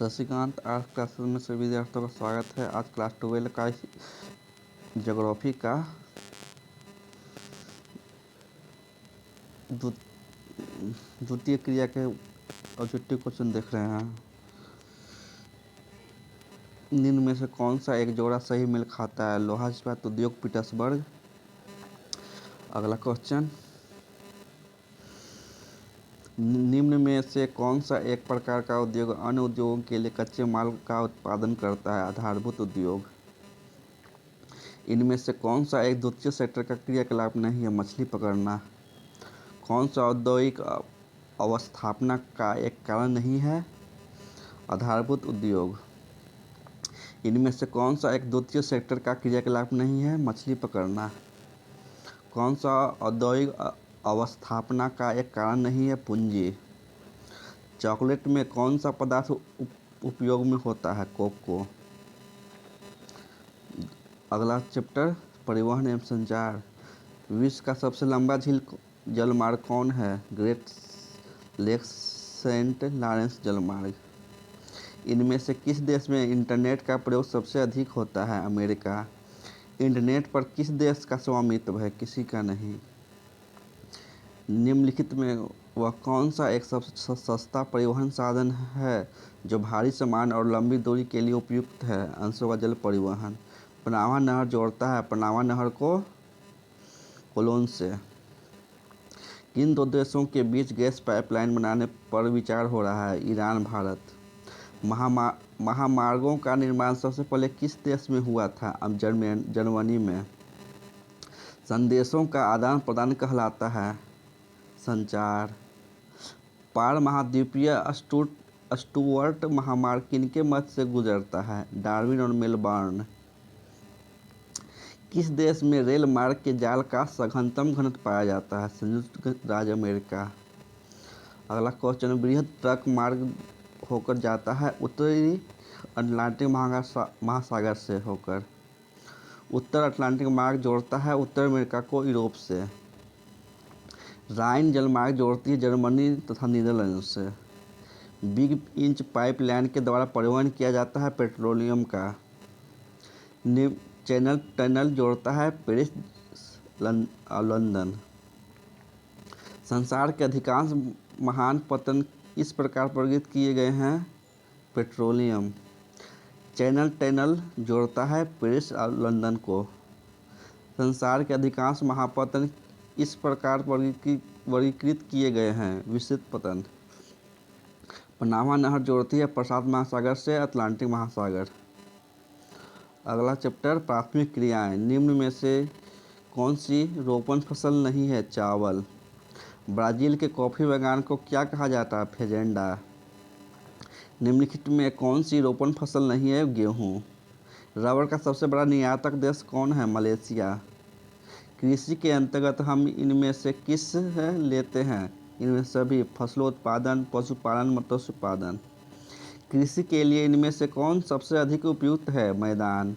Shashikant art classes में सभी विद्यार्थियों का स्वागत है। आज क्लास 12 का ज्योग्राफी का द्वितीय क्रिया के ऑब्जेक्टिव क्वेश्चन देख रहे हैं। निम्न में से कौन सा एक जोड़ा सही मेल खाता है? लोहा इस्पात उद्योग पीटर्सबर्ग। अगला क्वेश्चन, निम्न में से कौन सा एक प्रकार का उद्योग अन्य उद्योगों के लिए कच्चे माल का उत्पादन करता है? आधारभूत उद्योग। इनमें से कौन सा एक द्वितीय सेक्टर का क्रियाकलाप नहीं है? मछली पकड़ना। कौन सा औद्योगिक अवस्थापना का एक कारण नहीं है? आधारभूत उद्योग। इनमें से कौन सा एक द्वितीय सेक्टर का क्रियाकलाप नहीं है? मछली पकड़ना। कौन सा औद्योगिक अवस्थापना का एक कारण नहीं है? पूंजी। चॉकलेट में कौन सा पदार्थ उपयोग में होता है? कोको। अगला चैप्टर, परिवहन एवं संचार। विश्व का सबसे लंबा जलमार्ग कौन है? ग्रेट लेक्स सेंट लॉरेंस जलमार्ग। इनमें से किस देश में इंटरनेट का प्रयोग सबसे अधिक होता है? अमेरिका। इंटरनेट पर किस देश का स्वामित्व है? किसी का नहीं। निम्नलिखित में वह कौन सा एक सबसे सस्ता परिवहन साधन है जो भारी सामान और लंबी दूरी के लिए उपयुक्त है? अंशों का जल परिवहन। पनामा नहर जोड़ता है पनामा नहर को कोलोन से। किन दो देशों के बीच गैस पाइपलाइन बनाने पर विचार हो रहा है? ईरान भारत। महामार्गों का निर्माण सबसे पहले किस देश में हुआ था? अब जर्मनी में। संदेशों का आदान प्रदान कहलाता है संचार। पार महाद्वीपीय स्टुअर्ट महामार्ग किनके मध्य से गुजरता है? डार्विन और मेलबर्न। किस देश में रेल मार्ग के जाल का सघनतम घनत्व पाया जाता है? संयुक्त राज्य अमेरिका। अगला क्वेश्चन, बृहद ट्रक मार्ग होकर जाता है उत्तरी अटलांटिक महासागर से होकर। उत्तर अटलांटिक मार्ग जोड़ता है उत्तर अमेरिका को यूरोप से। राइन जलमार्ग जोड़ती है जर्मनी तथा नीदरलैंड से। बिग इंच पाइपलाइन के द्वारा परिवहन किया जाता है पेट्रोलियम का। चैनल टनल जोड़ता है पेरिस लंदन। संसार के अधिकांश महान पतन इस प्रकार वर्गीकृत किए गए हैं? पेट्रोलियम। चैनल टनल जोड़ता है पेरिस और लंदन को। संसार के अधिकांश महापतन इस प्रकार वर्गीकृत किए गए हैं? विस्तृत पतन। पनामा नहर जोड़ती है प्रशांत महासागर से अटलांटिक महासागर। अगला चैप्टर, प्राथमिक क्रियाएं। निम्न में से कौन सी रोपण फसल नहीं है? चावल। ब्राज़ील के कॉफ़ी बागान को क्या कहा जाता है? फेजेंडा। निम्नलिखित में कौन सी रोपण फसल नहीं है? गेहूँ। रबर का सबसे बड़ा निर्यातक देश कौन है? मलेशिया। कृषि के अंतर्गत हम इनमें से किस लेते हैं? इनमें सभी, फसलों उत्पादन, पशुपालन, मत्स्य उत्पादन। कृषि के लिए इनमें से कौन सबसे अधिक उपयुक्त है? मैदान।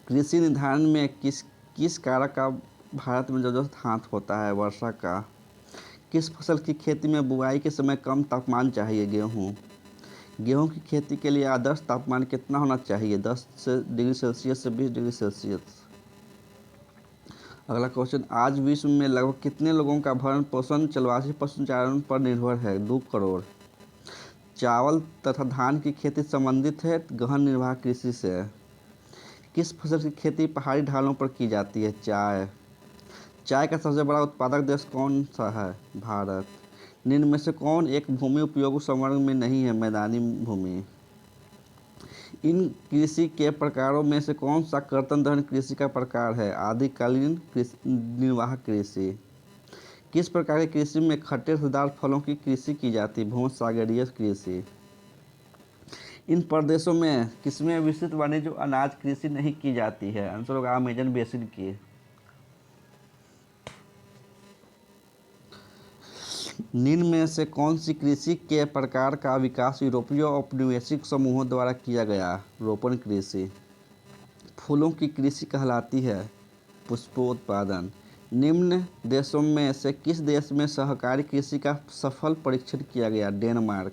कृषि निर्धारण में किस कारक का भारत में जबरदस्त हाथ होता है? वर्षा का। किस फसल की खेती में बुआई के समय कम तापमान चाहिए? गेहूँ। गेहूँ की खेती के लिए आदर्श तापमान कितना होना चाहिए? 10 डिग्री सेल्सियस से 20 डिग्री सेल्सियस। अगला क्वेश्चन, आज विश्व में लगभग कितने लोगों का भरण पोषण चलवासी पशुचारण पर निर्भर है? 2 करोड़। चावल तथा धान की खेती संबंधित है गहन निर्वाह कृषि से। किस फसल की खेती पहाड़ी ढालों पर की जाती है? चाय। चाय का सबसे बड़ा उत्पादक देश कौन सा है? भारत। निम्न में से कौन एक भूमि उपयोग समवर्ग में नहीं है? मैदानी भूमि। इन कृषि के प्रकारों में से कौन सा कर्तन दहन कृषि का प्रकार है? आदिकालीन निर्वाह कृषि। किस प्रकार की कृषि में खट्टे रसदार फलों की कृषि की जाती? भूमध्यसागरीय कृषि। इन प्रदेशों में किसमें विस्तृत वाणिज्य अनाज कृषि नहीं की जाती है? आंसर होगा अमेजन बेसिन की। निम्न में से कौन सी कृषि के प्रकार का विकास यूरोपीय औपनिवेशिक समूहों द्वारा किया गया? रोपण कृषि। फूलों की कृषि कहलाती है पुष्पोत्पादन। निम्न देशों में से किस देश में सहकारी कृषि का सफल परीक्षण किया गया? डेनमार्क।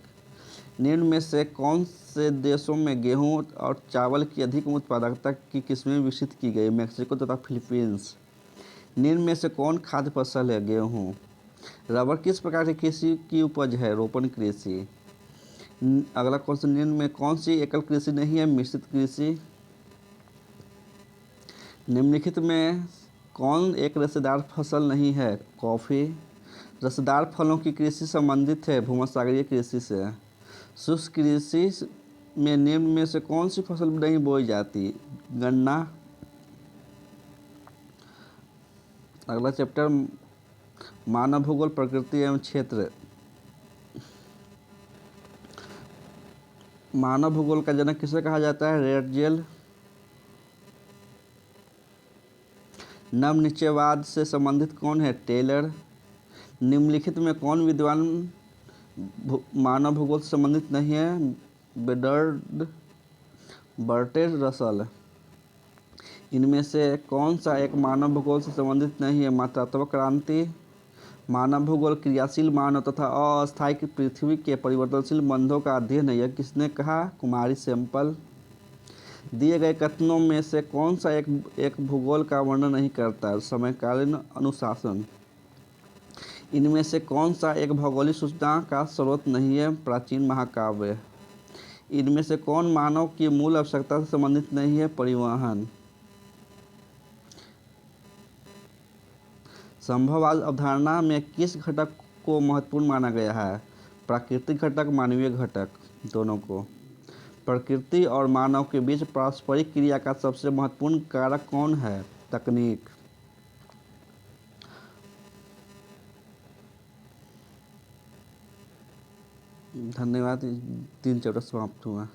निम्न में से कौन से देशों में गेहूं और चावल की अधिक उत्पादकता की किस्में विकसित की गई? मेक्सिको तथा फिलीपींस। निम्न में से कौन खाद्य फसल है? गेहूं। रबर किस प्रकार की कृषि की उपज है? रोपण कृषि। अगला क्वेश्चन, निम्न में कौन सी एकल कृषि नहीं है? मिश्रित कृषि। निम्नलिखित में कौन एक रसेदार फसल नहीं है? कॉफ़ी। रसदार फलों की कृषि संबंधित है भूमध्यसागरीय कृषि से। शुष्क कृषि में निम्न में से कौन सी फसल नहीं बोई जाती? गन्ना। अगला चैप्टर, मानव भूगोल, प्रकृति एवं क्षेत्र। मानव भूगोल का जनक किसे कहा जाता है? रेटजेल। नवनिश्चयवाद से संबंधित कौन है? टेलर। निम्नलिखित में कौन विद्वान मानव भूगोल से संबंधित नहीं है? बेडर्ड, बर्टेड रसल। इनमें से कौन सा एक मानव भूगोल से संबंधित नहीं है? मात्रात्मक क्रांति। मानव भूगोल क्रियाशील मानव तथा अस्थायी पृथ्वी के परिवर्तनशील बंधों का अध्ययन है। यह किसने कहा? कुमारी सैंपल। दिए गए कथनों में से कौन सा एक भूगोल का वर्णन नहीं करता? समकालीन अनुशासन। इनमें से कौन सा एक भौगोलिक सूचना का स्रोत नहीं है? प्राचीन महाकाव्य। इनमें से कौन मानव की मूल आवश्यकता से संबंधित नहीं है? परिवहन। संभववाद अवधारणा में किस घटक को महत्वपूर्ण माना गया है? प्राकृतिक घटक, मानवीय घटक, दोनों को। प्रकृति और मानव के बीच पारस्परिक क्रिया का सबसे महत्वपूर्ण कारक कौन है? तकनीक। धन्यवाद। 3 चैप्टर समाप्त हुआ।